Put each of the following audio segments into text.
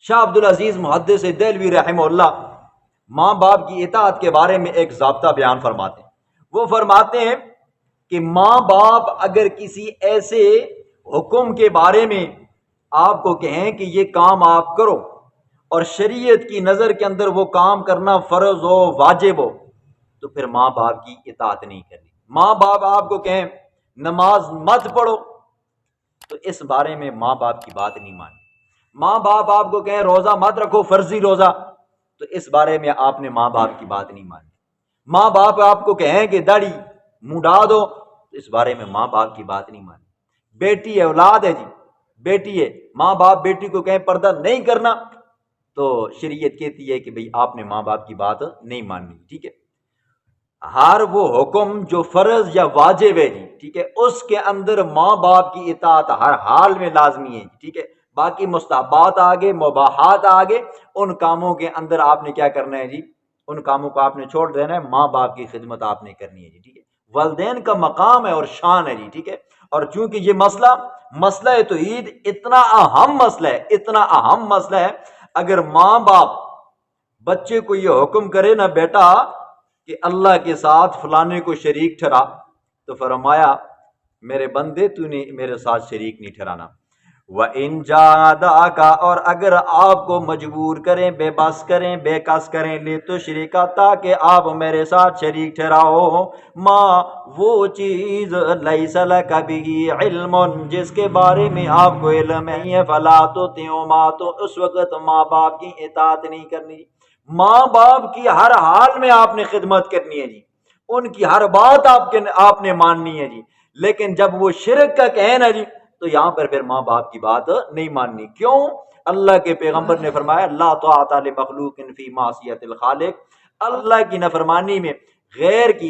شاہ عبد العزیز محدث دہلوی رحمہ اللہ ماں باپ کی اطاعت کے بارے میں ایک ضابطہ بیان فرماتے ہیں۔ وہ فرماتے ہیں کہ ماں باپ اگر کسی ایسے حکم کے بارے میں آپ کو کہیں کہ یہ کام آپ کرو اور شریعت کی نظر کے اندر وہ کام کرنا فرض ہو، واجب ہو، تو پھر ماں باپ کی اطاعت نہیں کرنی۔ ماں باپ آپ کو کہیں نماز مت پڑھو تو اس بارے میں ماں باپ کی بات نہیں ماننی۔ ماں باپ آپ کو کہیں روزہ مت رکھو، فرضی روزہ، تو اس بارے میں آپ نے ماں باپ کی بات نہیں ماننی۔ ماں باپ آپ کو کہیں کہ داڑھی منڈا دو تو اس بارے میں ماں باپ کی بات نہیں ماننی۔ بیٹی ہے، اولاد ہے جی، بیٹی ہے، ماں باپ بیٹی کو کہیں پردہ نہیں کرنا تو شریعت کہتی ہے کہ بھئی آپ نے ماں باپ کی بات نہیں ماننی، ٹھیک ہے۔ ہر وہ حکم جو فرض یا واجب ہے جی، ٹھیک ہے، اس کے اندر ماں باپ کی اطاعت ہر حال میں لازمی ہے، ٹھیک ہے۔ باقی مستحبات آگے، مباحات آگے، ان کاموں کے اندر آپ نے کیا کرنا ہے جی، ان کاموں کو آپ نے چھوڑ دینا ہے، ماں باپ کی خدمت آپ نے کرنی ہے جی، ٹھیک ہے۔ والدین کا مقام ہے اور شان ہے جی، ٹھیک ہے۔ اور چونکہ یہ مسئلہ توحید اتنا اہم مسئلہ ہے، اتنا اہم مسئلہ ہے، اگر ماں باپ بچے کو یہ حکم کرے نا بیٹا کہ اللہ کے ساتھ فلانے کو شریک ٹھہرا، تو فرمایا میرے بندے تو نے میرے ساتھ شریک نہیں ٹھہرانا۔ وَإِن جَاهَدَاكَ، اور اگر آپ کو مجبور کریں، بے بس کریں، بے کس کریں، لِتُشْرِكَ، تاکہ آپ میرے ساتھ شریک ٹھہراؤ، ماں وہ چیز لَيْسَ لَكَ بِهِ عِلْمٌ، جس کے بارے میں آپ کو علم نہیں ہے، فَلَا تُطِعْهُمَا، تو اس وقت ماں باپ کی اطاعت نہیں کرنی۔ ماں باپ کی ہر حال میں آپ نے خدمت کرنی ہے جی، ان کی ہر بات آپ نے ماننی ہے جی، لیکن جب وہ شرک کا کہیں نا جی، تو یہاں پر پھر ماں باپ کی بات نہیں ماننی۔ کیوں؟ اللہ کے پیغمبر نے فرمایا لا طاعۃ لمخلوق فی معصیۃ الخالق، اللہ کی نافرمانی میں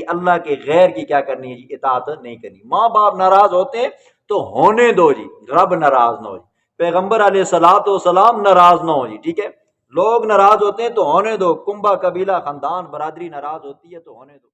اللہ کے غیر کی کیا کرنی ہے جی، اطاعت نہیں کرنی۔ ماں باپ ناراض ہوتے ہیں تو ہونے دو جی، رب ناراض نہ ہو جی، پیغمبر علیہ الصلوۃ والسلام ناراض نہ ہو جی، ٹھیک ہے۔ لوگ ناراض ہوتے ہیں تو ہونے دو، کنبہ قبیلہ خاندان برادری ناراض ہوتی ہے تو ہونے دو۔